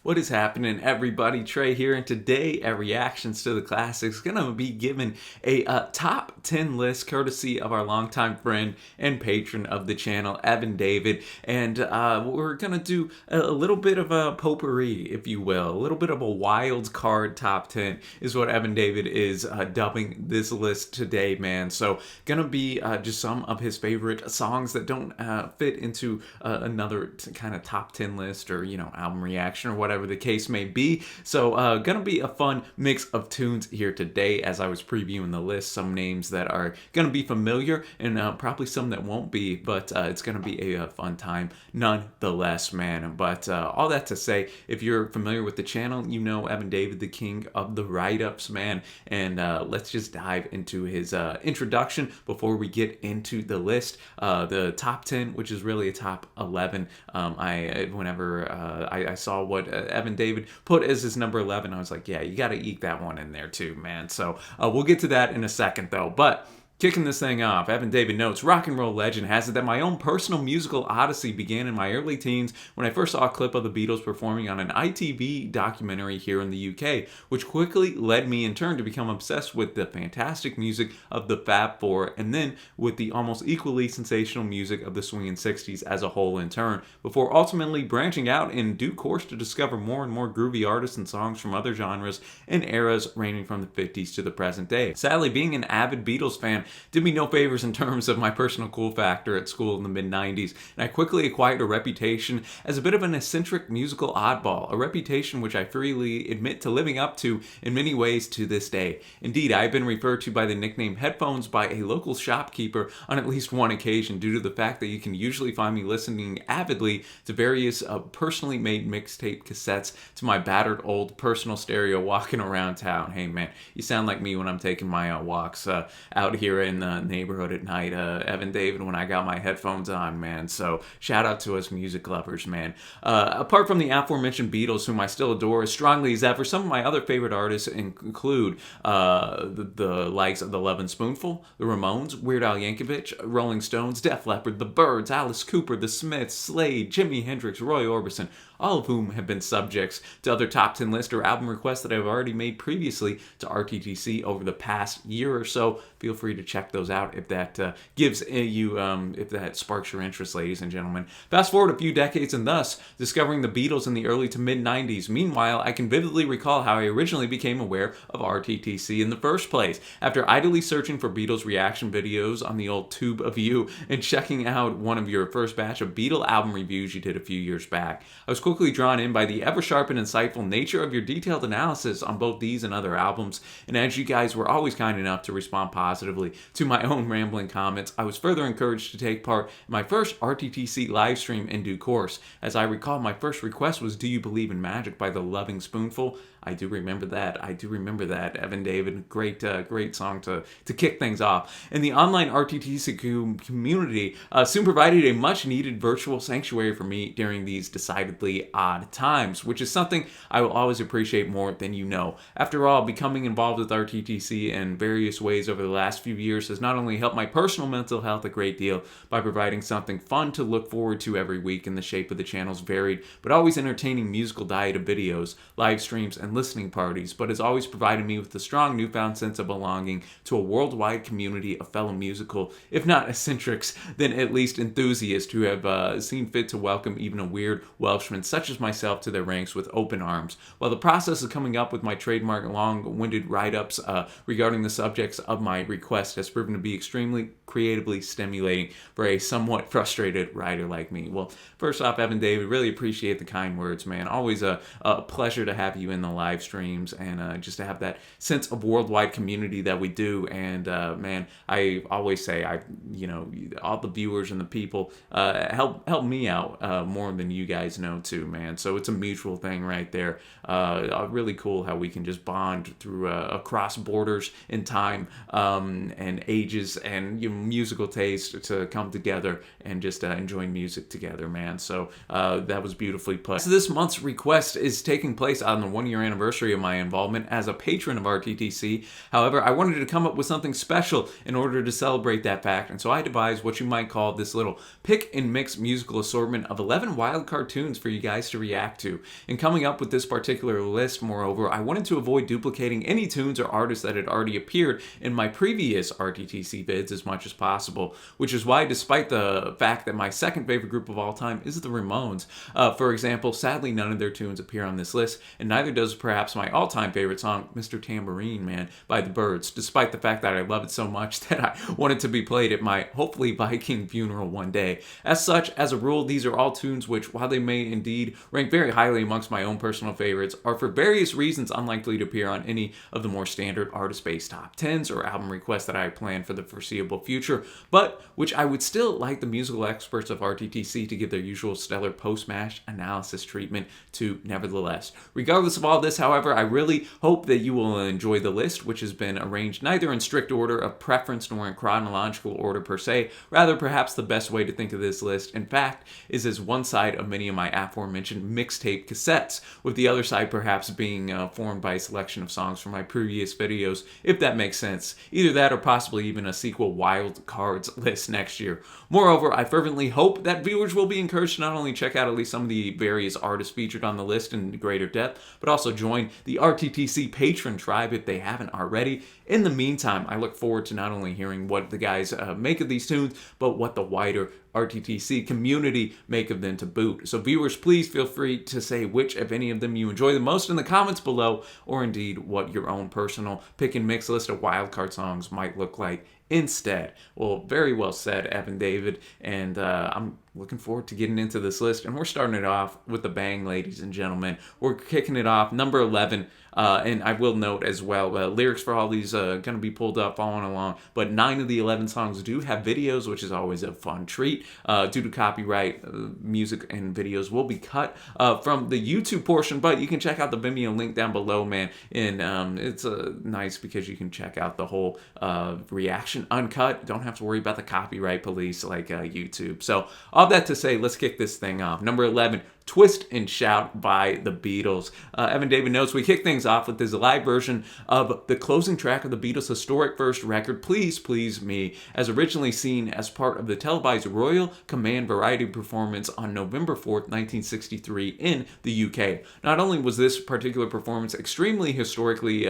What is happening, everybody? Trey here, and today at Reactions to the Classics, gonna be giving a top 10 list courtesy of our longtime friend and patron of the channel, Evan David, and we're gonna do a little bit of a potpourri, if you will, a little bit of a wild card top 10 is what Evan David is dubbing this list today, man. So gonna be just some of his favorite songs that don't fit into another kind of top 10 list or album reaction or whatever the case may be. So gonna be a fun mix of tunes here today as I was previewing the list. Some names that are gonna be familiar and probably some that won't be, but it's gonna be a fun time nonetheless, man. But all that to say, if you're familiar with the channel, you know Evan David, the king of the write-ups, man. And let's just dive into his introduction before we get into the list. The top 10, which is really a top 11. Whenever I saw what Evan David put as his number 11, I was like, yeah, you got to eke that one in there too, man. So we'll get to that in a second, though. But kicking this thing off, Evan David notes, rock and roll legend has it that my own personal musical odyssey began in my early teens when I first saw a clip of the Beatles performing on an ITV documentary here in the UK, which quickly led me in turn to become obsessed with the fantastic music of the Fab Four, and then with the almost equally sensational music of the swinging 60s as a whole in turn, before ultimately branching out in due course to discover more and more groovy artists and songs from other genres and eras ranging from the 50s to the present day. Sadly, being an avid Beatles fan did me no favors in terms of my personal cool factor at school in the mid-90s, and I quickly acquired a reputation as a bit of an eccentric musical oddball, a reputation which I freely admit to living up to in many ways to this day. Indeed, I have been referred to by the nickname Headphones by a local shopkeeper on at least one occasion due to the fact that you can usually find me listening avidly to various personally made mixtape cassettes to my battered old personal stereo walking around town. Hey man, you sound like me when I'm taking my walks out here in the neighborhood at night, Evan David, when I got my headphones on, man. So shout out to us music lovers, man. Apart from the aforementioned Beatles, whom I still adore as strongly as ever, some of my other favorite artists include the likes of the Lovin' Spoonful, the Ramones, Weird Al Yankovic, Rolling Stones, Def Leppard, the Byrds, Alice Cooper, the Smiths, Slade, Jimi Hendrix, Roy Orbison, all of whom have been subjects to other top 10 list or album requests that I've already made previously to RTTC over the past year or so. Feel free to check those out if that gives you, if that sparks your interest, ladies and gentlemen. Fast forward a few decades and thus discovering the Beatles in the early to mid 90s. Meanwhile, I can vividly recall how I originally became aware of RTTC in the first place. After idly searching for Beatles reaction videos on the old tube of you and checking out one of your first batch of Beatle album reviews you did a few years back, I was quickly drawn in by the ever-sharp and insightful nature of your detailed analysis on both these and other albums, and as you guys were always kind enough to respond positively to my own rambling comments, I was further encouraged to take part in my first RTTC live stream in due course. As I recall, my first request was Do You Believe in Magic by the Loving Spoonful. I do remember that. Evan David, great song to kick things off. And the online RTTC community soon provided a much-needed virtual sanctuary for me during these decidedly odd times, which is something I will always appreciate more than you know. After all, becoming involved with RTTC in various ways over the last few years has not only helped my personal mental health a great deal by providing something fun to look forward to every week in the shape of the channel's varied but always entertaining musical diet of videos, live streams, and listening parties, but has always provided me with a strong newfound sense of belonging to a worldwide community of fellow musical, if not eccentrics, then at least enthusiasts who have seen fit to welcome even a weird Welshman such as myself to their ranks with open arms. While the process of coming up with my trademark long-winded write-ups regarding the subjects of my request has proven to be extremely creatively stimulating for a somewhat frustrated writer like me. Well, first off, Evan David, really appreciate the kind words, man. Always a pleasure to have you in the live streams and just to have that sense of worldwide community that we do. And man, I always say all the viewers and the people help me out more than you guys know too, man. So it's a mutual thing right there. Really cool how we can just bond through across borders in time and ages and musical taste to come together and just enjoy music together, man. So that was beautifully put. So this month's request is taking place on the 1-year anniversary of my involvement as a patron of RTTC. However, I wanted to come up with something special in order to celebrate that fact, and so I devised what you might call this little pick and mix musical assortment of 11 wild cartoons for you guys to react to. In coming up with this particular list, moreover, I wanted to avoid duplicating any tunes or artists that had already appeared in my previous RTTC vids as much as possible, which is why, despite the fact that my second favorite group of all time is the Ramones, for example, sadly none of their tunes appear on this list, and neither does perhaps my all-time favorite song, Mr. Tambourine Man by the Byrds, despite the fact that I love it so much that I want it to be played at my hopefully Viking funeral one day. As such, as a rule, these are all tunes which, while they may indeed rank very highly amongst my own personal favorites, are for various reasons unlikely to appear on any of the more standard artist-based top 10s or album requests that I plan for the foreseeable future, but which I would still like the musical experts of RTTC to give their usual stellar post-mash analysis treatment to nevertheless. Regardless of all this, however, I really hope that you will enjoy the list, which has been arranged neither in strict order of preference nor in chronological order per se. Rather, perhaps the best way to think of this list, in fact, is as one side of many of my aforementioned mixtape cassettes, with the other side perhaps being formed by a selection of songs from my previous videos, if that makes sense. Either that or possibly even a sequel Wild Cards list next year. Moreover, I fervently hope that viewers will be encouraged to not only check out at least some of the various artists featured on the list in greater depth, but also join the RTTC Patron tribe if they haven't already. In the meantime, I look forward to not only hearing what the guys make of these tunes, but what the wider RTTC community make of them to boot. So viewers, please feel free to say which, if any of them, you enjoy the most in the comments below, or indeed what your own personal pick and mix list of wildcard songs might look like instead. Well, very well said, Evan David, and I'm looking forward to getting into this list, and we're starting it off with a bang, ladies and gentlemen. We're kicking it off, number 11, and I will note as well, lyrics for all these going to be pulled up, following along, but 9 of the 11 songs do have videos, which is always a fun treat. Due to copyright, music and videos will be cut from the YouTube portion, but you can check out the Vimeo link down below, man, and it's nice because you can check out the whole reaction uncut. Don't have to worry about the copyright police like YouTube. So all that to say, let's kick this thing off. Number 11, Twist and Shout by the Beatles. Evan David notes we kick things off with this live version of the closing track of the Beatles' historic first record, Please Please Me, as originally seen as part of the televised Royal Command variety performance on November 4th, 1963 in the UK. Not only was this particular performance extremely historically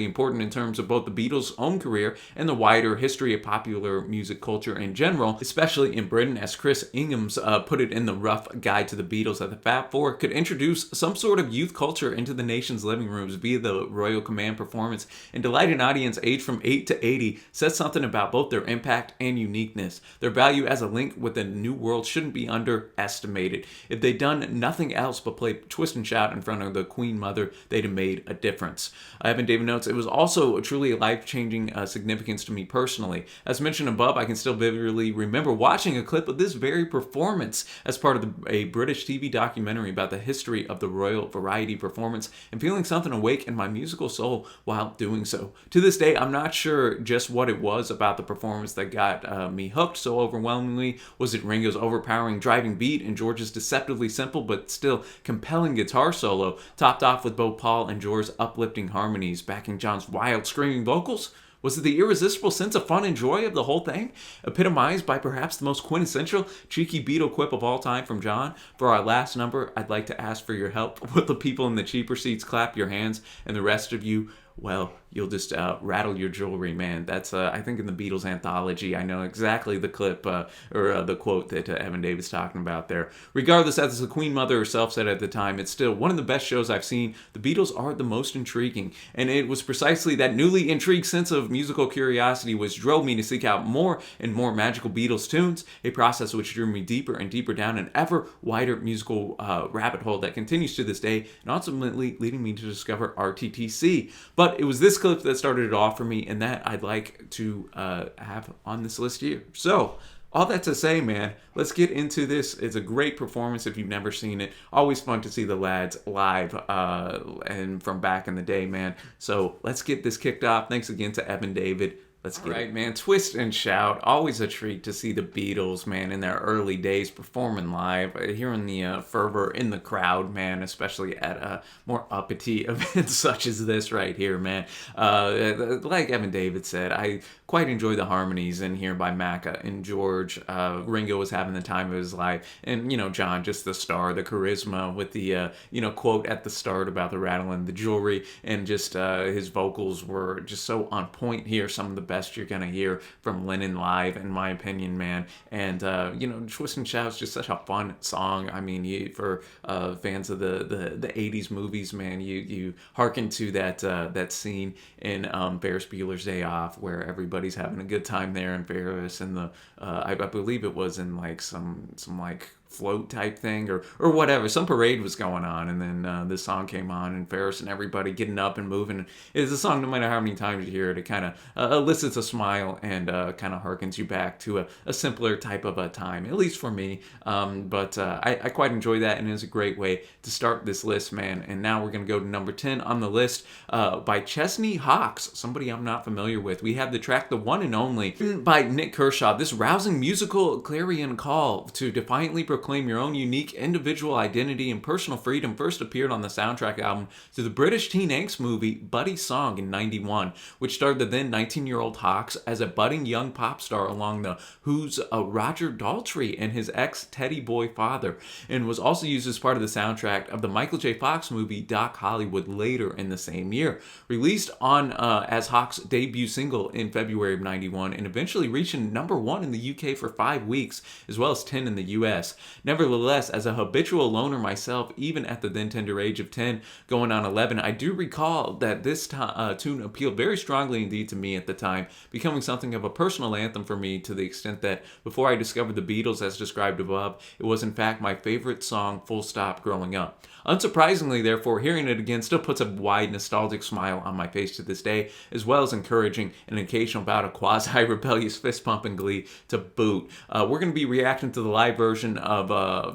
important in terms of both the Beatles' own career and the wider history of popular music culture in general, especially in Britain, as Chris Ingham's put it in the Rough Guide to the Beatles at the Fab Four, could introduce some sort of youth culture into the nation's living rooms via the Royal Command performance and delight an audience aged from 8 to 80, says something about both their impact and uniqueness. Their value as a link with the new world shouldn't be underestimated. If they'd done nothing else but play Twist and Shout in front of the Queen Mother, they'd have made a difference. Evan David notes, it was also truly a life-changing significance to me personally. As mentioned above, I can still vividly remember watching a clip of this very performance as part of a British TV documentary about the history of the Royal Variety performance and feeling something awake in my musical soul while doing so. To this day, I'm not sure just what it was about the performance that got me hooked so overwhelmingly. Was it Ringo's overpowering driving beat and George's deceptively simple but still compelling guitar solo, topped off with both Paul and George's uplifting harmonies, backing John's wild screaming vocals? Was it the irresistible sense of fun and joy of the whole thing, epitomized by perhaps the most quintessential cheeky Beatle quip of all time from John? For our last number, I'd like to ask for your help. Will the people in the cheaper seats clap your hands, and the rest of you, well, you'll just rattle your jewelry, man. That's, I think, in the Beatles anthology. I know exactly the clip or the quote that Evan David's talking about there. Regardless, as the Queen Mother herself said at the time, it's still one of the best shows I've seen. The Beatles are the most intriguing, and it was precisely that newly intrigued sense of musical curiosity which drove me to seek out more and more magical Beatles tunes, a process which drew me deeper and deeper down an ever wider musical rabbit hole that continues to this day, and ultimately leading me to discover RTTC. But it was this clip that started it off for me, and that I'd like to have on this list here. So, all that to say, man, let's get into this. It's a great performance if you've never seen it. Always fun to see the lads live and from back in the day, man. So let's get this kicked off. Thanks again to Evan David. Let's get it. Man. Twist and shout. Always a treat to see the Beatles, man, in their early days performing live. Hearing the fervor in the crowd, man, especially at more uppity events such as this right here, man. Like Evan David said, I quite enjoy the harmonies in here by Macca and George. Ringo was having the time of his life. And, John, just the star, the charisma with the, quote at the start about the rattling the jewelry. And just his vocals were just so on point here. Some of the best you're gonna hear from Lennon live, in my opinion, man. And Twist and Shout's just such a fun song. I mean, for fans of the '80s movies, man, you hearken to that scene in Ferris Bueller's Day Off where everybody's having a good time there in Ferris, and I believe it was in like some like float type thing or whatever. Some parade was going on, and then this song came on, and Ferris and everybody getting up and moving. It's a song, no matter how many times you hear it, it kind of elicits a smile and kind of harkens you back to a simpler type of a time, at least for me. But I quite enjoy that, and it's a great way to start this list, man. And now we're going to go to number 10 on the list by Chesney Hawkes, somebody I'm not familiar with. We have the track The One and Only by Nick Kershaw. This rousing musical clarion call to defiantly proclaim your own unique individual identity and personal freedom first appeared on the soundtrack album to the British teen angst movie Buddy Song in '91, which starred the then 19-year-old Hawkes as a budding young pop star along the Who's Roger Daltrey and his ex-Teddy Boy father, and was also used as part of the soundtrack of the Michael J. Fox movie Doc Hollywood later in the same year. Released on as Hawkes' debut single in February of '91 and eventually reaching number 1 in the UK for 5 weeks, as well as 10 in the US. Nevertheless, as a habitual loner myself, even at the then tender age of 10, going on 11, I do recall that this tune appealed very strongly indeed to me at the time, becoming something of a personal anthem for me to the extent that before I discovered the Beatles as described above, it was in fact my favorite song full stop growing up. Unsurprisingly, therefore, hearing it again still puts a wide nostalgic smile on my face to this day, as well as encouraging an occasional bout of quasi-rebellious fist-pumping glee to boot. We're going to be reacting to the live version of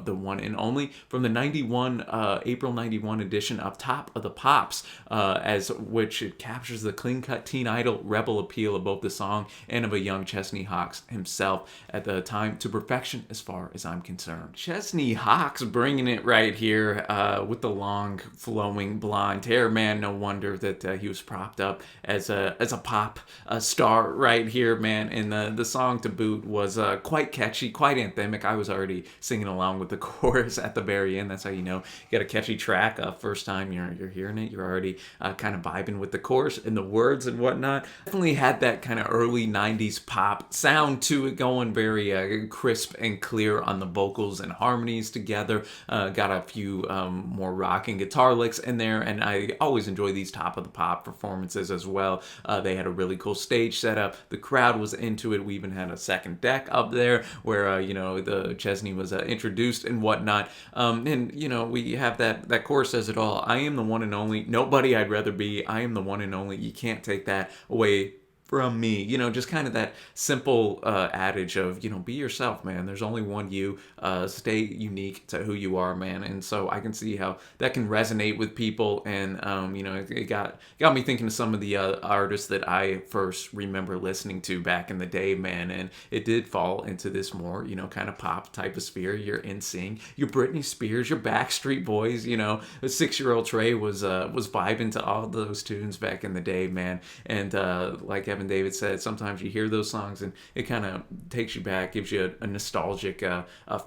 The One and Only from the April 91 edition of Top of the Pops, as which it captures the clean-cut teen idol rebel appeal of both the song and of a young Chesney Hawkes himself at the time to perfection as far as I'm concerned. Chesney Hawkes bringing it right here with the long flowing blonde hair, man. No wonder that he was propped up as a pop star right here, man. And the song to boot was quite catchy, quite anthemic. I was already singing along with the chorus at the very end. That's how you know you got a catchy track. First time you're hearing it, you're already kind of vibing with the chorus and the words and whatnot. Definitely had that kind of early 90s pop sound to it, going very crisp and clear on the vocals and harmonies together. Got a few more rocking guitar licks in there, and I always enjoy these Top of the Pop performances as well. They had a really cool stage setup. The crowd was into it. We even had a second deck up there where the Chesney was introduced and whatnot. And we have that chorus says it all. I am the one and only. Nobody I'd rather be. I am the one and only. You can't take that away from me. Just kind of that simple adage of, be yourself, man. There's only one you. Stay unique to who you are, man. And so I can see how that can resonate with people. And, it got me thinking of some of the artists that I first remember listening to back in the day, man. And it did fall into this more, kind of pop type of sphere. Your NSYNC, your Britney Spears, your Backstreet Boys, a 6-year-old Trey was vibing to all those tunes back in the day, man. And like Evan David said, sometimes you hear those songs and it kind of takes you back, gives you a nostalgic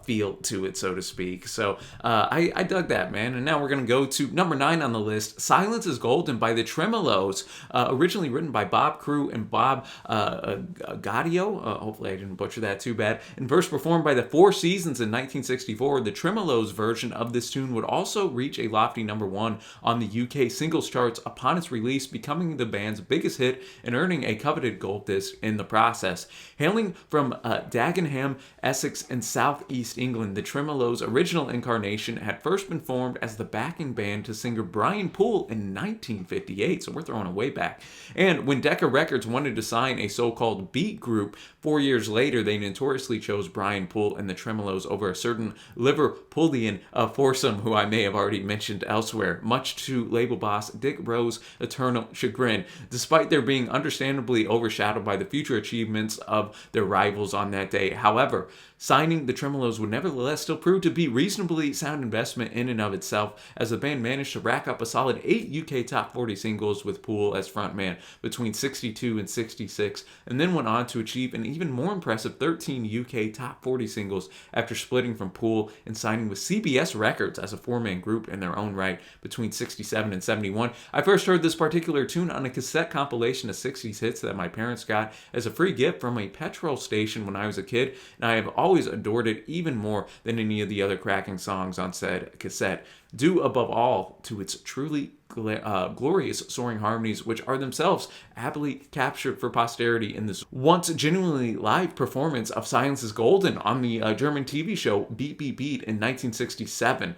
feel to it, so to speak. So I dug that, man. And now we're going to go to number 9 on the list, Silence is Golden by the Tremeloes, originally written by Bob Crew and Bob Gaudio. Hopefully I didn't butcher that too bad. And first performed by the Four Seasons in 1964, the Tremeloes version of this tune would also reach a lofty number 1 on the UK singles charts upon its release, becoming the band's biggest hit and earning a coveted gold disc in the process. Hailing from Dagenham, Essex, and southeast England, the Tremeloes' original incarnation had first been formed as the backing band to singer Brian Poole in 1958, so we're throwing it way back. And when Decca Records wanted to sign a so-called beat group, 4 years later, they notoriously chose Brian Poole and the Tremeloes over a certain Liverpoolian foursome who I may have already mentioned elsewhere, much to label boss Dick Rowe's eternal chagrin. Despite there being understandable inevitably overshadowed by the future achievements of their rivals on that day. However, signing the Tremeloes would nevertheless still prove to be reasonably sound investment in and of itself, as the band managed to rack up a solid 8 UK top 40 singles with Poole as frontman between 62 and 66, and then went on to achieve an even more impressive 13 UK top 40 singles after splitting from Poole and signing with CBS Records as a four-man group in their own right between 67 and 71. I first heard this particular tune on a cassette compilation of 60s hits that my parents got as a free gift from a petrol station when I was a kid, and I have always adored it even more than any of the other cracking songs on said cassette, due above all to its truly glorious soaring harmonies, which are themselves aptly captured for posterity in this once genuinely live performance of Silence is Golden on the German TV show Beat Beat Beat in 1967.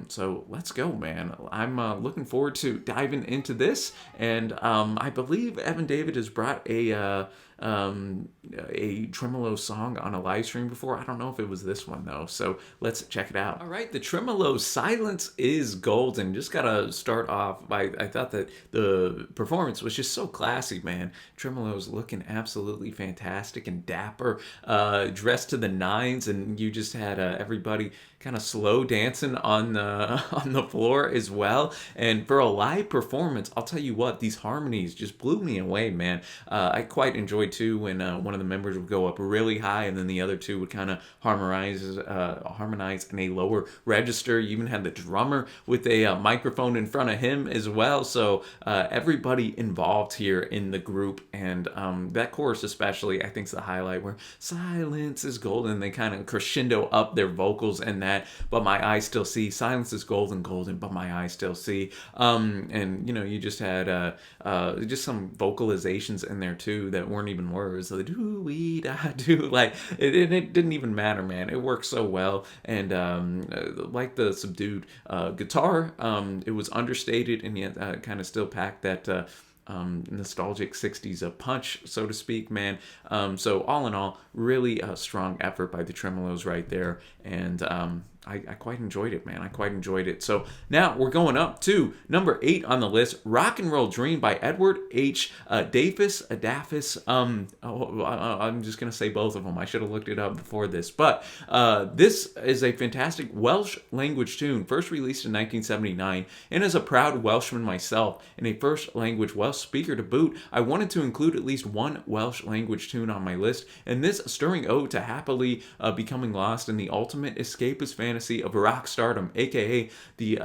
So let's go, man. I'm looking forward to diving into this, and I believe Evan David has brought a Tremolo song on a live stream before. I don't know if it was this one though, so let's check it out. All right, the Tremeloes' Silence is Golden. Just gotta start off by, I thought that the performance was just so classy, man. Tremeloes looking absolutely fantastic and dapper, dressed to the nines, and you just had everybody kind of slow dancing on the floor as well. And for a live performance, I'll tell you what, these harmonies just blew me away, man. I quite enjoyed too when one of the members would go up really high and then the other two would kind of harmonize in a lower register. You even had the drummer with a microphone in front of him as well. So everybody involved here in the group, and that chorus especially, I think, is the highlight, where silence is golden. They kind of crescendo up their vocals and that, but my eyes still see. Silence is golden, golden, but my eyes still see. And you know, you just had just some vocalizations in there too that weren't even words. So the do we da do, like it didn't even matter, man. It worked so well, and like the subdued guitar, it was understated and yet kind of still packed that nostalgic 60s punch, so to speak, man. So all in all, really a strong effort by the Tremeloes right there, and I quite enjoyed it, man. I quite enjoyed it. So now we're going up to number 8 on the list, Rock and Roll Dream by Edward H. Davis. I'm just going to say both of them. I should have looked it up before this. But this is a fantastic Welsh language tune, first released in 1979. And as a proud Welshman myself, and a first language Welsh speaker to boot, I wanted to include at least one Welsh language tune on my list. And this stirring ode to happily becoming lost in the ultimate escapist fantasy of rock stardom, aka the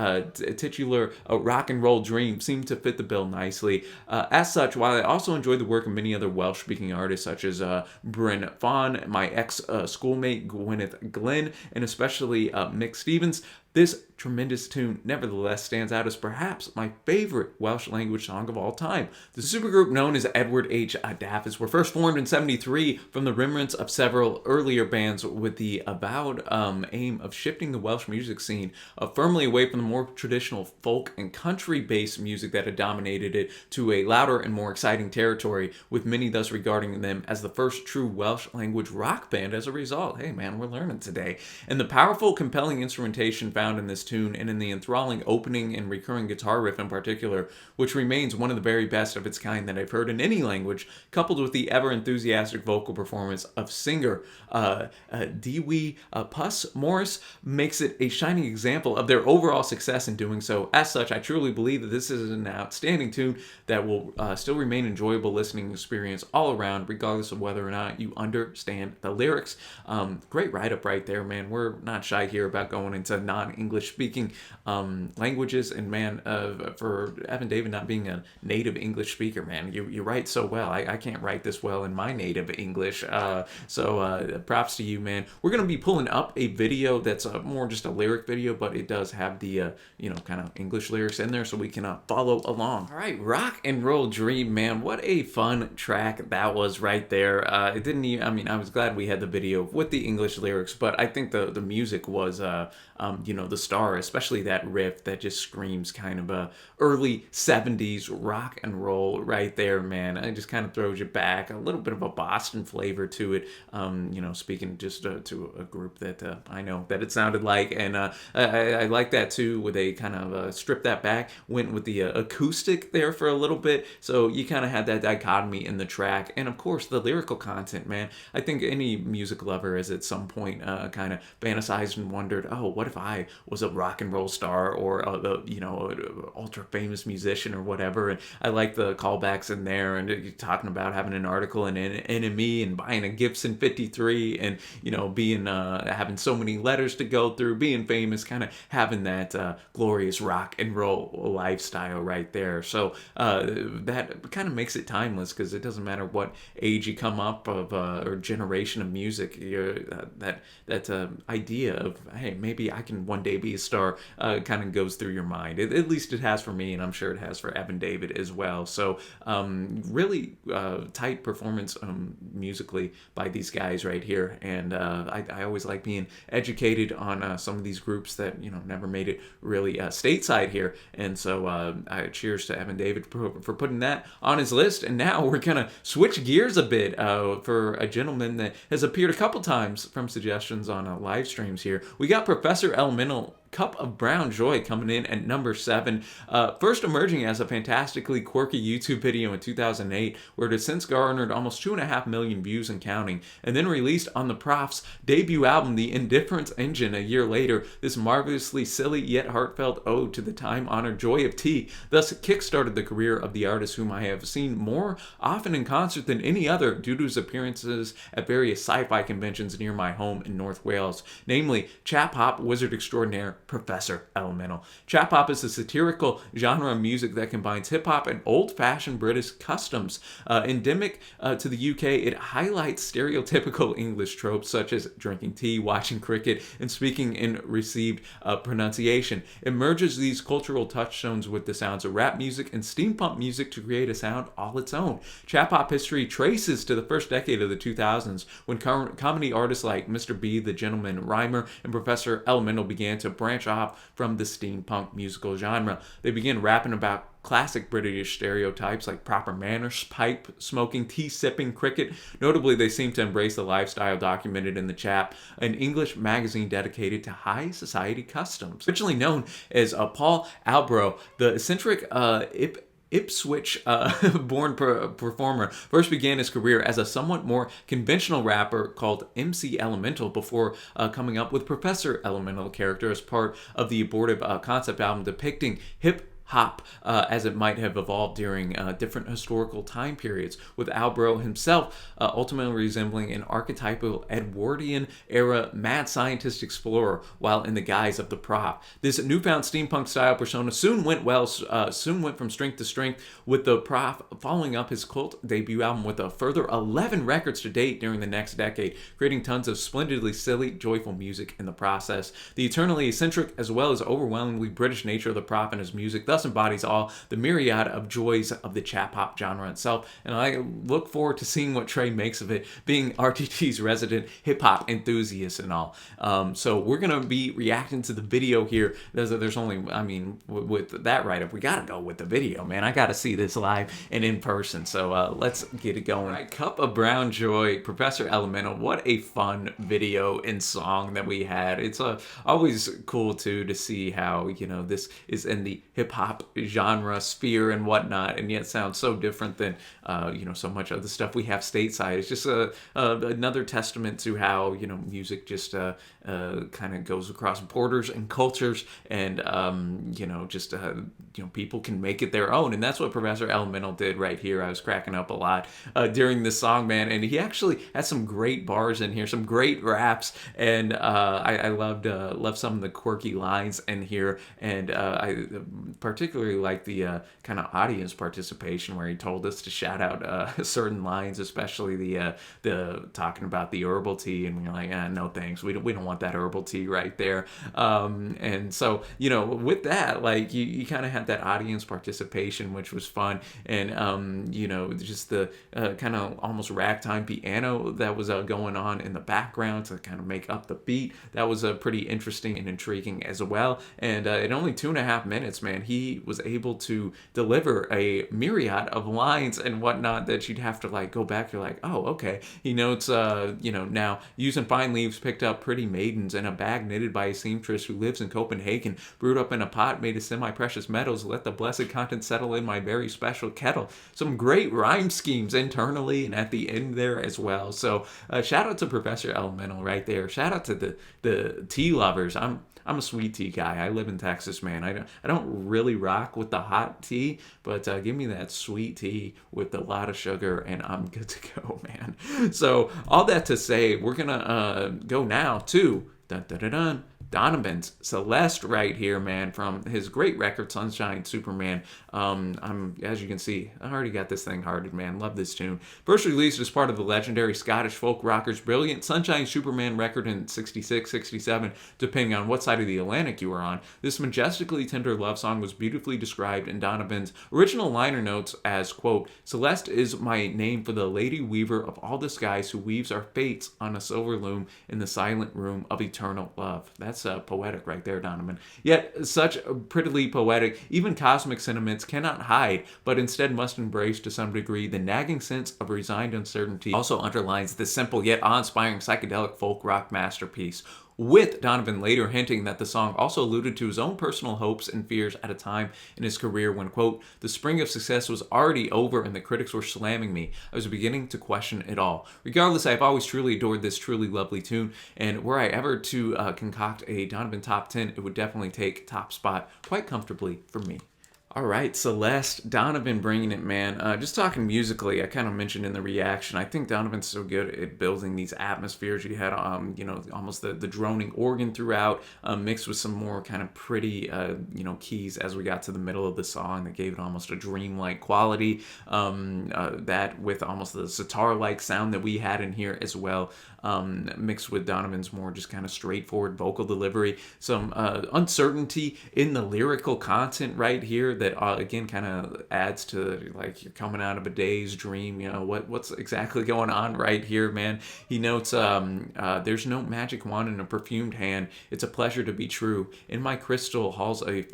titular rock and roll dream, seemed to fit the bill nicely. As such, while I also enjoyed the work of many other Welsh-speaking artists such as Bryn Fawn, my ex-schoolmate Gwyneth Glynn, and especially Mick Stevens, this tremendous tune nevertheless stands out as perhaps my favorite Welsh language song of all time. The supergroup known as Edward H. Davis were first formed in 73 from the remnants of several earlier bands with the avowed aim of shifting the Welsh music scene firmly away from the more traditional folk and country-based music that had dominated it to a louder and more exciting territory, with many thus regarding them as the first true Welsh language rock band as a result. Hey man, we're learning today. And the powerful, compelling instrumentation found in this tune and in the enthralling opening and recurring guitar riff in particular, which remains one of the very best of its kind that I've heard in any language, coupled with the ever enthusiastic vocal performance of singer Dewey Puss Morris, makes it a shining example of their overall success in doing so. As such, I truly believe that this is an outstanding tune that will still remain an enjoyable listening experience all around, regardless of whether or not you understand the lyrics. Great write-up right there, man. We're not shy here about going into non-English speaking languages, and man, for Evan David not being a native English speaker, man, you write so well. I can't write this well in my native English, so props to you, man. We're gonna be pulling up a video that's more just a lyric video, but it does have the kind of English lyrics in there, so we can follow along. All right, Rock and Roll Dream, man, what a fun track that was right there. It didn't even, I mean, I was glad we had the video with the English lyrics, but I think the music was the star guitar, especially that riff that just screams kind of a early 70s rock and roll right there, man. It just kind of throws you back, a little bit of a Boston flavor to it. Speaking just to a group that I know that it sounded like, and I like that too, where they kind of stripped that back, went with the acoustic there for a little bit, so you kind of had that dichotomy in the track, and of course the lyrical content, man. I think any music lover has at some point kind of fantasized and wondered, oh, what if I was a rock and roll star or an ultra famous musician or whatever. And I like the callbacks in there, and talking about having an article in NME and buying a Gibson 53, and being having so many letters to go through, being famous, kind of having that glorious rock and roll lifestyle right there. So that kind of makes it timeless, because it doesn't matter what age you come up of or generation of music. That idea of, hey, maybe I can one day be a star kind of goes through your mind. At least it has for me, and I'm sure it has for Evan David as well. So really tight performance musically by these guys right here, and I always like being educated on some of these groups that never made it really stateside here. And so cheers to Evan David for putting that on his list. And now we're gonna switch gears a bit for a gentleman that has appeared a couple times from suggestions on live streams here. We got Professor Elemental, Cup of Brown Joy, coming in at number 7. First emerging as a fantastically quirky YouTube video in 2008, where it has since garnered almost 2.5 million views and counting, and then released on the Prof's debut album, The Indifference Engine, a year later. This marvelously silly yet heartfelt ode to the time-honored joy of tea thus kickstarted the career of the artist, whom I have seen more often in concert than any other due to his appearances at various sci-fi conventions near my home in North Wales, namely Chap Hop Wizard Extraordinaire Professor Elemental. Chap hop is a satirical genre of music that combines hip-hop and old-fashioned British customs. Endemic to the UK, it highlights stereotypical English tropes such as drinking tea, watching cricket, and speaking in received pronunciation. It merges these cultural touchstones with the sounds of rap music and steampunk music to create a sound all its own. Chap hop history traces to the first decade of the 2000s, when comedy artists like Mr. B, the Gentleman Rhymer, and Professor Elemental began to branch off from the steampunk musical genre. They began rapping about classic British stereotypes like proper manners, pipe smoking, tea sipping, cricket. Notably, they seem to embrace the lifestyle documented in The Chap, an English magazine dedicated to high society customs. Originally known as Paul Albro, the eccentric Ipswich born performer first began his career as a somewhat more conventional rapper called MC Elemental, before coming up with Professor Elemental character as part of the abortive concept album depicting hip hop as it might have evolved during different historical time periods, with Albro himself ultimately resembling an archetypal Edwardian era mad scientist explorer while in the guise of the Prof. This newfound steampunk style persona soon went from strength to strength, with the Prof following up his cult debut album with a further 11 records to date during the next decade, creating tons of splendidly silly, joyful music in the process. The eternally eccentric as well as overwhelmingly British nature of the Prof and his music thus embodies all the myriad of joys of the chap hop genre itself, and I look forward to seeing what Trey makes of it, being RTT's resident hip hop enthusiast and all. So we're gonna be reacting to the video here. There's only, with that write-up, we gotta go with the video, man. I gotta see this live and in person. So let's get it going. All right, Cup of Brown Joy, Professor Elemental. What a fun video and song that we had. It's always cool too to see how this is in the hip hop genre sphere and whatnot, and yet sounds so different than so much of the stuff we have stateside. It's just another testament to how music just kind of goes across borders and cultures, and people can make it their own, and that's what Professor Elemental did right here. I was cracking up a lot during this song, man, and he actually had some great bars in here, some great raps, and I loved some of the quirky lines in here, and I particularly like the kind of audience participation where he told us to shout out certain lines, especially the talking about the herbal tea, and we're like, no thanks, we don't want that herbal tea right there. And so with that, like you kind of had that audience participation, which was fun. And, you know, just the kind of almost ragtime piano that was going on in the background to kind of make up the beat. That was pretty interesting and intriguing as well. And in only 2.5 minutes, man, he was able to deliver a myriad of lines and whatnot that you'd have to like go back. You're like, oh, okay. He notes, you know, now using fine leaves picked up pretty maidens and a bag knitted by a seamstress who lives in Copenhagen, brewed up in a pot made of semi-precious metals. Let the blessed content settle in my very special kettle. Some great rhyme schemes internally and at the end there as well. So shout out to Professor Elemental right there. Shout out to the tea lovers. I'm a sweet tea guy. I live in Texas, man. I don't really rock with the hot tea, but give me that sweet tea with a lot of sugar and I'm good to go, man. So all that to say, we're gonna go now to dun, dun, dun, dun, Donovan's Celeste right here, man, from his great record Sunshine Superman. As you can see, I already got this thing hearted, man. Love this tune. First released as part of the legendary Scottish folk rockers' brilliant Sunshine Superman record in 66, 67, depending on what side of the Atlantic you were on. This majestically tender love song was beautifully described in Donovan's original liner notes as, quote, Celeste is my name for the lady weaver of all the skies who weaves our fates on a silver loom in the silent room of eternal love. That's poetic right there, Donovan. Yet such prettily poetic, even cosmic sentiments cannot hide, but instead must embrace to some degree the nagging sense of resigned uncertainty. Also underlines this simple yet awe-inspiring psychedelic folk rock masterpiece, with Donovan later hinting that the song also alluded to his own personal hopes and fears at a time in his career when, quote, the spring of success was already over and the critics were slamming me. I was beginning to question it all. Regardless, I've always truly adored this truly lovely tune, and were I ever to concoct a Donovan top 10, it would definitely take top spot quite comfortably for me. All right, Celeste, Donovan bringing it, man. Just talking musically, I kind of mentioned in the reaction, I think Donovan's so good at building these atmospheres. You had, you know, almost the droning organ throughout, mixed with some more kind of pretty, you know, keys as we got to the middle of the song that gave it almost a dreamlike quality. That with almost the sitar-like sound that we had in here as well. Mixed with Donovan's more just kind of straightforward vocal delivery, some uncertainty in the lyrical content right here that again kind of adds to like you're coming out of a day's dream. You know what's exactly going on right here, man. He notes there's no magic wand in a perfumed hand. It's a pleasure to be true. In my crystal halls a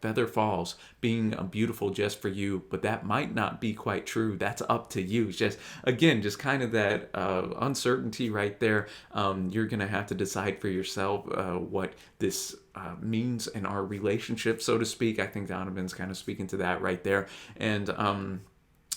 feather falls, being beautiful just for you, but that might not be quite true. That's up to you. It's just again just kind of that uncertainty right there. You're gonna have to decide for yourself what this means in our relationship, so to speak. I think Donovan's kind of speaking to that right there. And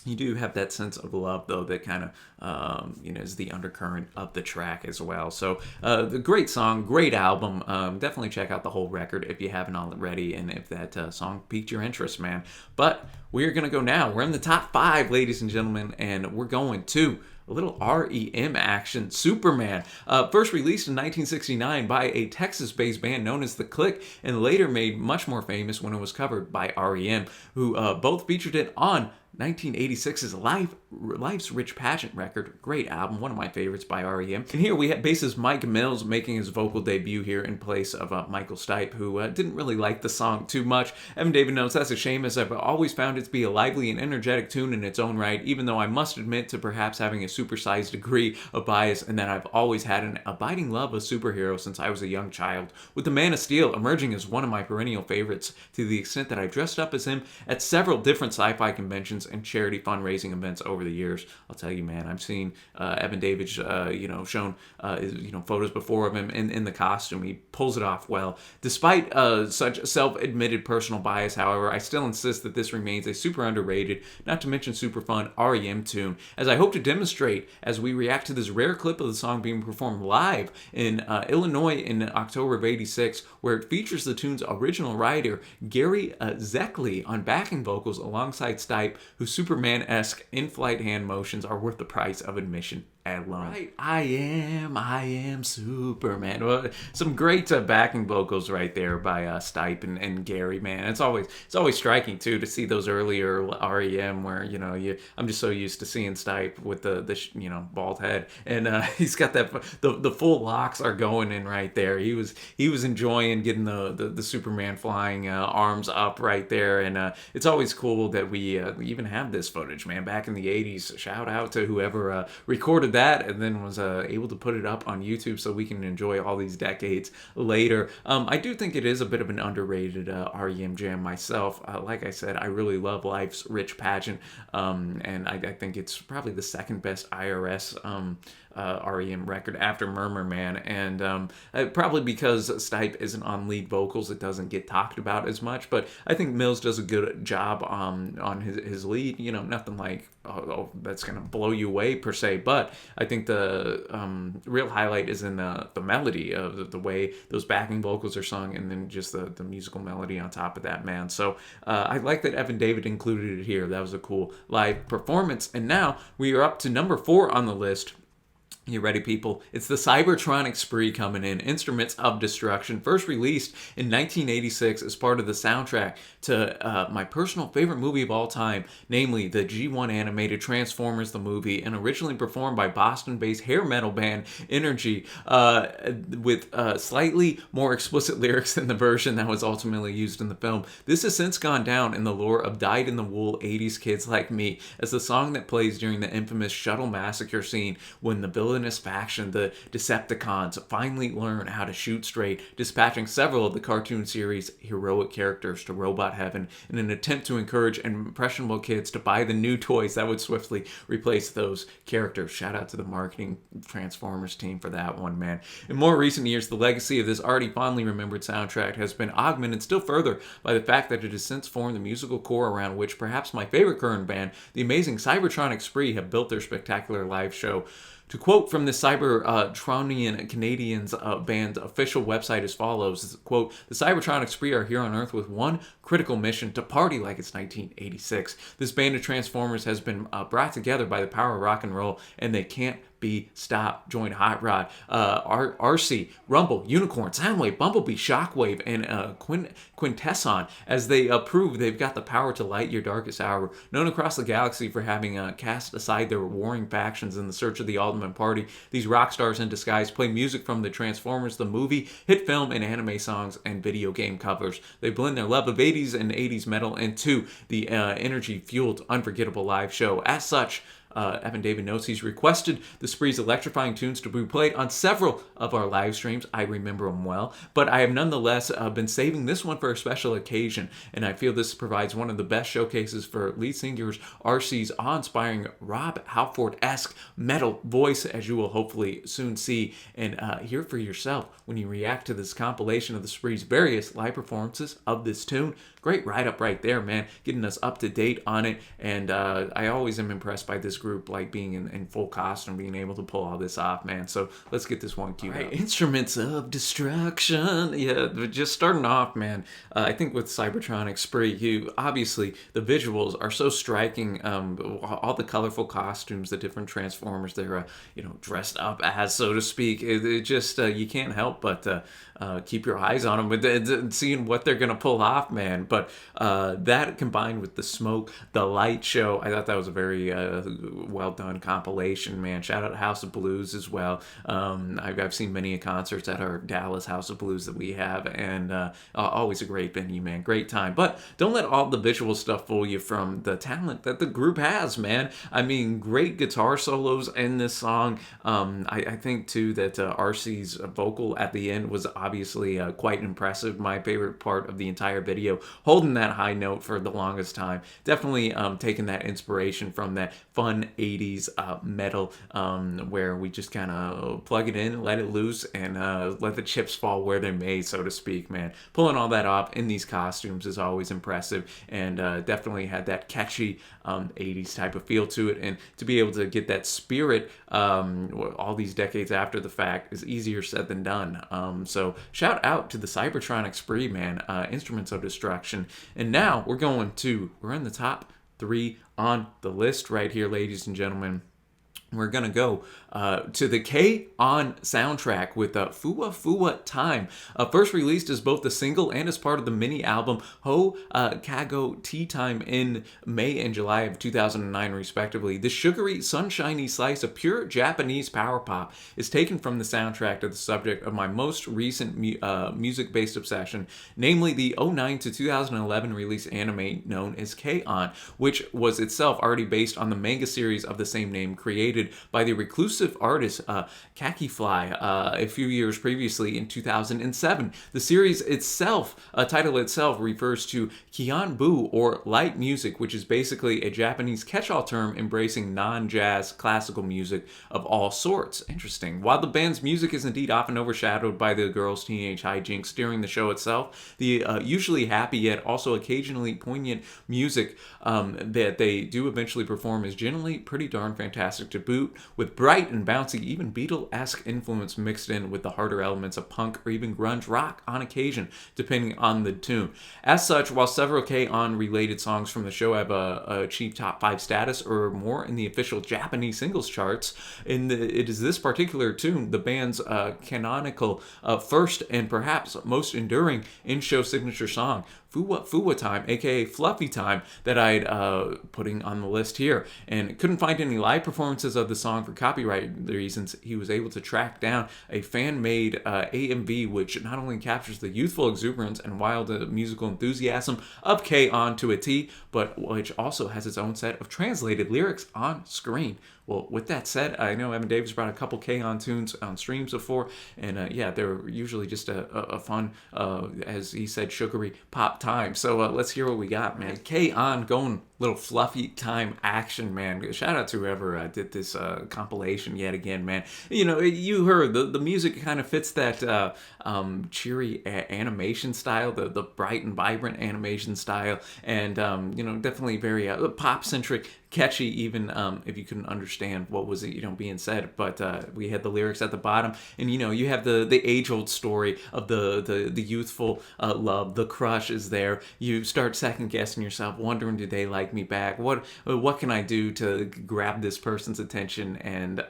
you do have that sense of love, though, that kind of, you know, is the undercurrent of the track as well. So, the great song, great album. Definitely check out the whole record if you haven't already, and if that song piqued your interest, man. But we're going to go now. We're in the top 5, ladies and gentlemen, and we're going to a little R.E.M. Action Superman. First released in 1969 by a Texas-based band known as The Click, and later made much more famous when it was covered by R.E.M., who both featured it on 1986's Life's Rich Pageant record. Great album, one of my favorites by R.E.M. And here we had bassist Mike Mills making his vocal debut here in place of Michael Stipe, who didn't really like the song too much. Evan David notes, that's a shame, as I've always found it to be a lively and energetic tune in its own right, even though I must admit to perhaps having a supersized degree of bias, and that I've always had an abiding love of superheroes since I was a young child, with the Man of Steel emerging as one of my perennial favorites, to the extent that I dressed up as him at several different sci-fi conventions and charity fundraising events over the years. I'll tell you, man, I've seen Evan David, shown, photos before of him in the costume. He pulls it off well. Despite such self-admitted personal bias, however, I still insist that this remains a super underrated, not to mention super fun R.E.M. tune, as I hope to demonstrate as we react to this rare clip of the song being performed live in Illinois in October of '86, where it features the tune's original writer, Gary Zeckley, on backing vocals alongside Stipe, whose Superman-esque in-flight hand motions are worth the price of admission. alone. Right. I am Superman. Well, some great backing vocals right there by Stipe and Gary, man. It's always striking too to see those earlier REM where I'm just so used to seeing Stipe with the bald head, and he's got that the full locks are going in right there. He was enjoying getting the Superman flying arms up right there, and it's always cool that we even have this footage, man. Back in the '80s, shout out to whoever recorded that and then was able to put it up on YouTube so we can enjoy all these decades later. I do think it is a bit of an underrated REM jam myself. Like I said, I really love Life's Rich Pageant, and I think it's probably the second best IRS REM record after Murmur Man, and probably because Stipe isn't on lead vocals, it doesn't get talked about as much, but I think Mills does a good job on his lead. Nothing like that's gonna blow you away per se, but I think the real highlight is in the melody of the way those backing vocals are sung, and then just the musical melody on top of that, man. So I like that Evan David included it here. That was a cool live performance. And now we are up to number 4 on the list. You ready, people? It's the Cybertronic Spree coming in. Instruments of Destruction, first released in 1986 as part of the soundtrack to my personal favorite movie of all time, namely the G1 animated Transformers the movie, and originally performed by Boston-based hair metal band Energy, with slightly more explicit lyrics than the version that was ultimately used in the film. This has since gone down in the lore of dyed-in-the-wool 80s kids like me as the song that plays during the infamous shuttle massacre scene when the villainous faction, the Decepticons, finally learn how to shoot straight, dispatching several of the cartoon series' heroic characters to robot heaven in an attempt to encourage impressionable kids to buy the new toys that would swiftly replace those characters. Shout out to the marketing Transformers team for that one, man. In more recent years, the legacy of this already fondly remembered soundtrack has been augmented still further by the fact that it has since formed the musical core around which perhaps my favorite current band, the amazing Cybertronic Spree, have built their spectacular live show. To quote from the Cybertronian Canadians band's official website as follows, quote, "The Cybertronic Spree are here on Earth with one critical mission: to party like it's 1986. This band of Transformers has been brought together by the power of rock and roll, and they can't be stopped. Join Hot Rod, RC, Rumble, Unicorn, Soundwave, Bumblebee, Shockwave, and Quintesson as they prove they've got the power to light your darkest hour. Known across the galaxy for having cast aside their warring factions in the search of the ultimate party, these rock stars in disguise play music from the Transformers the movie, hit film, and anime songs and video game covers. They blend their love of 80s and 80s metal into the energy-fueled, unforgettable live show. As such, Evan David notes he's requested the Spree's electrifying tunes to be played on several of our live streams. I remember them well, but I have nonetheless been saving this one for a special occasion, and I feel this provides one of the best showcases for lead singers RC's awe-inspiring Rob Halford-esque metal voice, as you will hopefully soon see and hear for yourself when you react to this compilation of the Spree's various live performances of this tune. Great write-up right there, man, getting us up to date on it, and I always am impressed by this group, like being in full costume, being able to pull all this off, man. So let's get this one queued up. Instruments of Destruction. Yeah, just starting off, man. I think with Cybertronic Spree, obviously the visuals are so striking. All the colorful costumes, the different Transformers they're dressed up as, so to speak. It just you can't help but keep your eyes on them with seeing what they're gonna pull off, man. But that combined with the smoke, the light show, I thought that was a very well done compilation, man. Shout out to House of Blues as well. I've seen many concerts at our Dallas House of Blues that we have, and always a great venue, man. Great time. But don't let all the visual stuff fool you from the talent that the group has, man. I mean, great guitar solos in this song. I think too that RC's vocal at the end was obviously quite impressive. My favorite part of the entire video, holding that high note for the longest time. Definitely taking that inspiration from that fun 80s metal, where we just kind of plug it in, let it loose, and let the chips fall where they may, so to speak, man. Pulling all that off in these costumes is always impressive, and definitely had that catchy 80s type of feel to it, and to be able to get that spirit all these decades after the fact is easier said than done. So shout out to the Cybertronic Spree, man. Instruments of Destruction. And now we're in the top 3 on the list right here, ladies and gentlemen. we're gonna go to the KOn soundtrack with Fua Fua Time. First released as both a single and as part of the mini album Ho Kago Tea Time in May and July of 2009, respectively. The sugary, sunshiny slice of pure Japanese power pop is taken from the soundtrack to the subject of my most recent music-based obsession, namely the 2009 to 2011 release anime known as KOn, which was itself already based on the manga series of the same name created by the reclusive artist Kaki Fly a few years previously in 2007. The series itself, title itself, refers to Kianbu, or light music, which is basically a Japanese catch-all term embracing non-jazz classical music of all sorts. Interesting. While the band's music is indeed often overshadowed by the girls' teenage hijinks during the show itself, the usually happy yet also occasionally poignant music that they do eventually perform is generally pretty darn fantastic to boot, with bright and bouncy, even Beatles-esque influence mixed in with the harder elements of punk or even grunge rock on occasion, depending on the tune. As such, while several KOn-related songs from the show have achieved top 5 status or more in the official Japanese singles charts, it is this particular tune, the band's canonical first and perhaps most enduring in-show signature song, Fua Fua Time, aka Fluffy Time, that I'd putting on the list here. And couldn't find any live performances of the song for copyright reasons. He was able to track down a fan-made AMV which not only captures the youthful exuberance and wild musical enthusiasm of KOn to a T, but which also has its own set of translated lyrics on screen. Well, with that said, I know Evan Davis brought a couple KOn tunes on streams before, and yeah, they're usually just a fun, as he said, sugary pop time. So let's hear what we got, man. KOn going little fluffy time action, man. Shout out to whoever did this compilation yet again, man. You know, you heard the music kind of fits that cheery animation style, the bright and vibrant animation style, and you know, definitely very pop centric, catchy, even if you couldn't understand what was being said. But we had the lyrics at the bottom, and you have the age old story of the youthful love. The crush is there. You start second guessing yourself, wondering, do they like me back? What can I do to grab this person's attention? And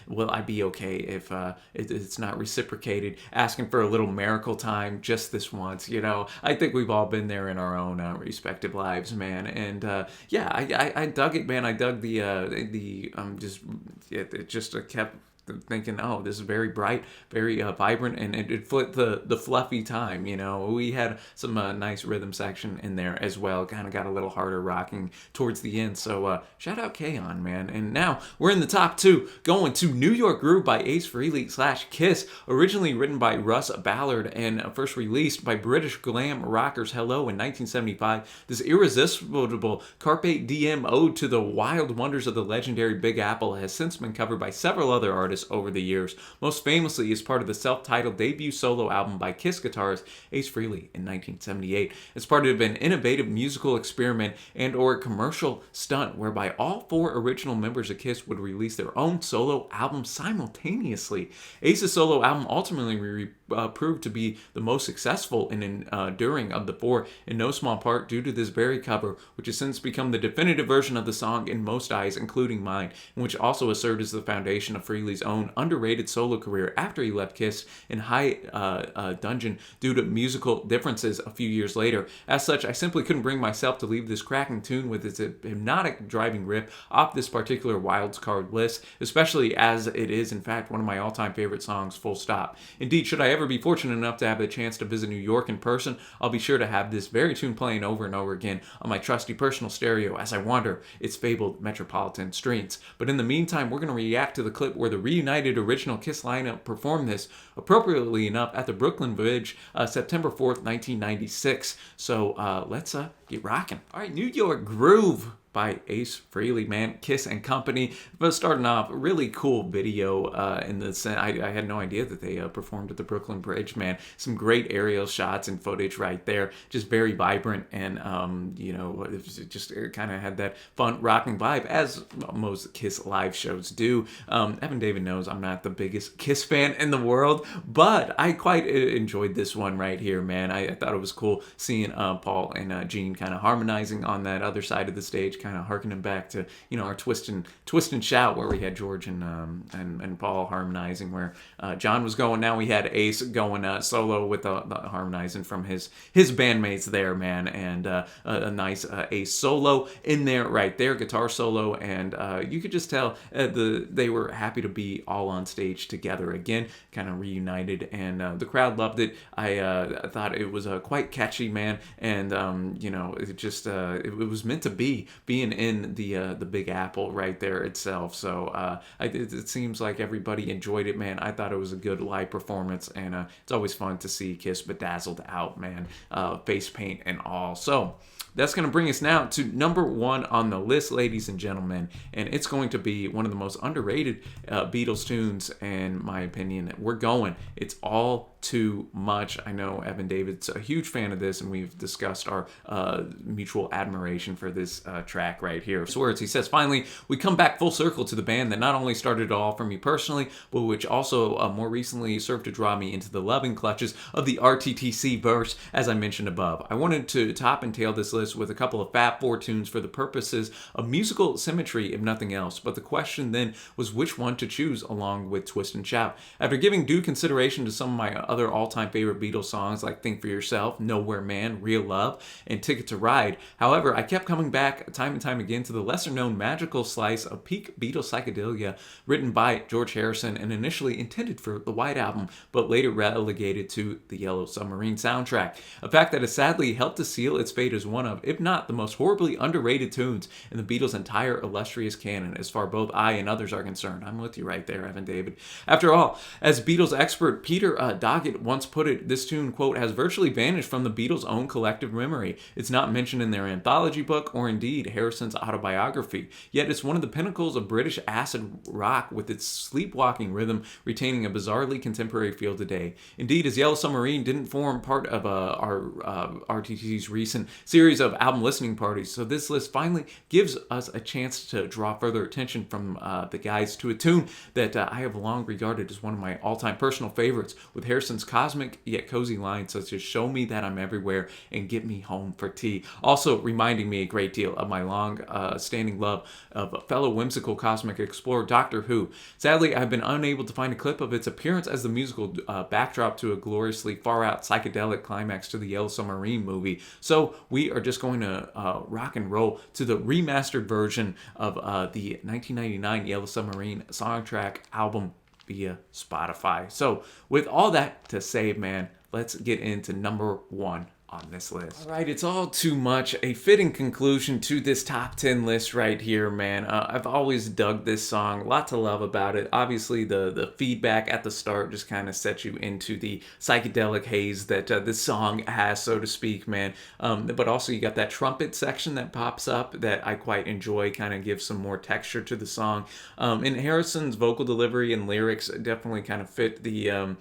will I be okay if it's not reciprocated? Asking for a little miracle time just this once. I think we've all been there in our own respective lives, man. And yeah, I dug it, man. I dug it just kept thinking, oh, this is very bright, very vibrant, and it flipped the fluffy time. We had some nice rhythm section in there as well. Kind of got a little harder rocking towards the end. So shout out KOn, man. And now we're in the top 2, going to New York Groove by Ace Frehley / Kiss, originally written by Russ Ballard and first released by British glam rockers Hello in 1975. This irresistible Carpe Diem ode to the wild wonders of the legendary Big Apple has since been covered by several other artists over the years, most famously as part of the self-titled debut solo album by Kiss guitarist Ace Frehley in 1978. It's part of an innovative musical experiment and or commercial stunt whereby all 4 original members of Kiss would release their own solo album simultaneously. Ace's solo album ultimately proved to be the most successful and enduring of the 4, in no small part due to this very cover, which has since become the definitive version of the song in most eyes, including mine, and which also served as the foundation of Frehley's own underrated solo career after he left Kiss in high dudgeon due to musical differences a few years later. As such, I simply couldn't bring myself to leave this cracking tune with its hypnotic driving riff off this particular wild card list, especially as it is in fact one of my all-time favorite songs, full stop. Indeed, should I ever be fortunate enough to have the chance to visit New York in person, I'll be sure to have this very tune playing over and over again on my trusty personal stereo as I wander its fabled metropolitan streets. But in the meantime, we're going to react to the clip where the reunited original Kiss lineup performed this, appropriately enough, at the Brooklyn Bridge, September 4th, 1996. So let's get rocking. All right, New York Groove by Ace Frehley, man. Kiss and Company. But starting off, really cool video in the sense, I had no idea that they performed at the Brooklyn Bridge, man. Some great aerial shots and footage right there. Just very vibrant, and it just kind of had that fun rocking vibe, as most Kiss live shows do. Evan David knows I'm not the biggest Kiss fan in the world, but I quite enjoyed this one right here, man. I thought it was cool seeing Paul and Gene kind of harmonizing on that other side of the stage, kind of harkening back to, our twist and shout, where we had George and Paul harmonizing, where John was going. Now we had Ace going solo with the harmonizing from his bandmates there, man, and a nice Ace solo in there, right there, guitar solo, and you could just tell they were happy to be all on stage together again, kind of reunited, and the crowd loved it. I thought it was quite catchy, man, and it just it was meant to be, being in the Big Apple right there itself. So it seems like everybody enjoyed it, man. I thought it was a good live performance, and it's always fun to see Kiss bedazzled out, man, face paint and all. So that's going to bring us now to number 1 on the list, ladies and gentlemen, and it's going to be one of the most underrated Beatles tunes, in my opinion. We're going, It's All Too Much. I know Evan David's a huge fan of this, and we've discussed our mutual admiration for this track right here. So words, he says, finally, we come back full circle to the band that not only started it all for me personally, but which also more recently served to draw me into the loving clutches of the RTTC verse, as I mentioned above. I wanted to top and tail this list with a couple of Fab Four tunes for the purposes of musical symmetry, if nothing else. But the question then was which one to choose along with Twist and Shout. After giving due consideration to some of my other all-time favorite Beatles songs like Think for Yourself, Nowhere Man, Real Love, and Ticket to Ride, however, I kept coming back time and time again to the lesser-known magical slice of peak Beatles psychedelia written by George Harrison and initially intended for the White Album, but later relegated to the Yellow Submarine soundtrack. A fact that has sadly helped to seal its fate as one of, if not the most horribly underrated tunes in the Beatles' entire illustrious canon, as far both I and others are concerned. I'm with you right there, Evan David. After all, as Beatles expert Peter Doggett once put it, this tune, quote, has virtually vanished from the Beatles' own collective memory. It's not mentioned in their anthology book or indeed Harrison's autobiography, yet it's one of the pinnacles of British acid rock with its sleepwalking rhythm retaining a bizarrely contemporary feel today. Indeed, as Yellow Submarine didn't form part of our RTT's recent series of album listening parties, so this list finally gives us a chance to draw further attention from the guys to a tune that I have long regarded as one of my all-time personal favorites, with Harrison's cosmic yet cozy lines such as "Show me that I'm everywhere" and "Get me home for tea," also reminding me a great deal of my long-standing love of fellow whimsical cosmic explorer Doctor Who. Sadly, I've been unable to find a clip of its appearance as the musical backdrop to a gloriously far-out psychedelic climax to the Yellow Submarine movie, so we are just going to rock and roll to the remastered version of the 1999 Yellow Submarine soundtrack album via Spotify. So with all that to say, man, let's get into number 1 on this list. All right, It's All Too Much, a fitting conclusion to this top 10 list right here, man. I've always dug this song, a lot to love about it. Obviously, the feedback at the start just kind of sets you into the psychedelic haze that this song has, so to speak, man. But also you got that trumpet section that pops up that I quite enjoy, kind of gives some more texture to the song. And Harrison's vocal delivery and lyrics definitely kind of fit the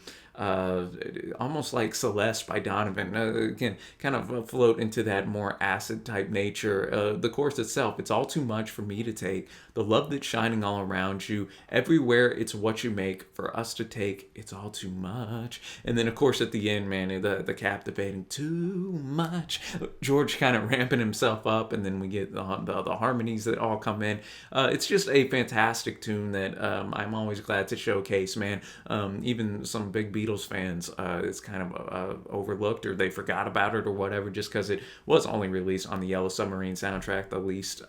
almost like Celeste by Donovan. Again, kind of float into that more acid type nature. The chorus itself, it's all too much for me to take. The love that's shining all around you. Everywhere it's what you make for us to take. It's all too much. And then, of course, at the end, man, the captivating too much. George kind of ramping himself up, and then we get the harmonies that all come in. It's just a fantastic tune that I'm always glad to showcase, man. Even some big Beatles fans, it's kind of overlooked, or they forgot about it or whatever, just because it was only released on the Yellow Submarine soundtrack, the least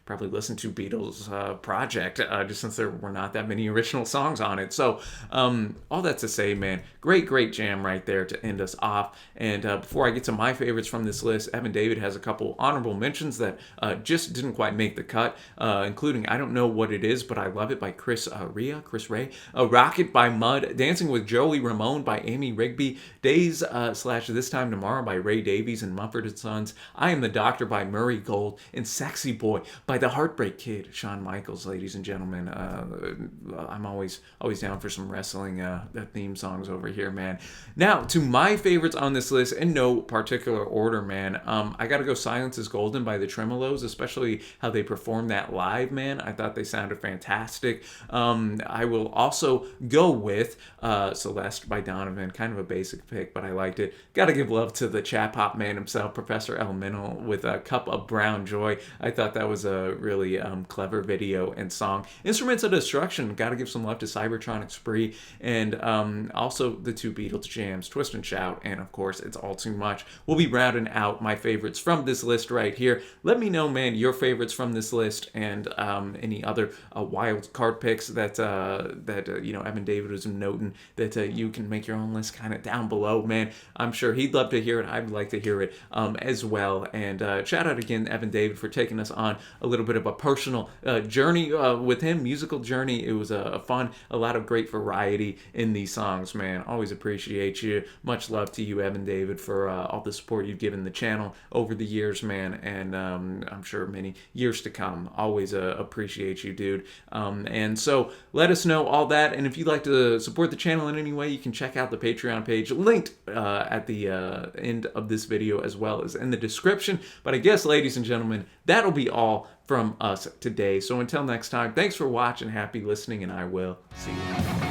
probably listened to Beatles project, just since there were not that many original songs on it. So all that to say, man, great jam right there to end us off. And before I get to my favorites from this list, Evan David has a couple honorable mentions that just didn't quite make the cut, including I Don't Know What It Is, But I Love It by Chris Ray, Rocket by Mud, Dancing with Joey Ramone by Amy Rigby, Days / This Time Tomorrow by Ray Davies and Mumford & Sons, I Am the Doctor by Murray Gold, and Sexy Boy by the Heartbreak Kid, Shawn Michaels, ladies and gentlemen. I'm always down for some wrestling theme songs over here, man. Now, to my favorites on this list, in no particular order, man, I gotta go Silence is Golden by the Tremeloes, especially how they performed that live, man. I thought they sounded fantastic. I will also go with Celeste Celeste by Donovan. Kind of a basic pick, but I liked it. Gotta give love to the Chap Hop man himself, Professor Elemental, with a Cup of Brown Joy. I thought that was a really clever video and song. Instruments of Destruction, gotta give some love to Cybertronic Spree, and also the two Beatles jams, Twist and Shout, and of course, It's All Too Much. We'll be rounding out my favorites from this list right here. Let me know, man, your favorites from this list, and any other wild card picks that Evan David was noting that you can make your own list kind of down below, man. I'm sure he'd love to hear it. I'd like to hear it as well. And shout out again, Evan David, for taking us on a little bit of a personal journey with him, musical journey. It was a fun, a lot of great variety in these songs, man. Always appreciate you. Much love to you, Evan David, for all the support you've given the channel over the years, man. And I'm sure many years to come. Always appreciate you, dude. And so let us know all that. And if you'd like to support the channel in any way, you can check out the Patreon page linked at the end of this video, as well as in the description. But I guess, ladies and gentlemen, that'll be all from us today. So until next time, thanks for watching, happy listening, and I will see you.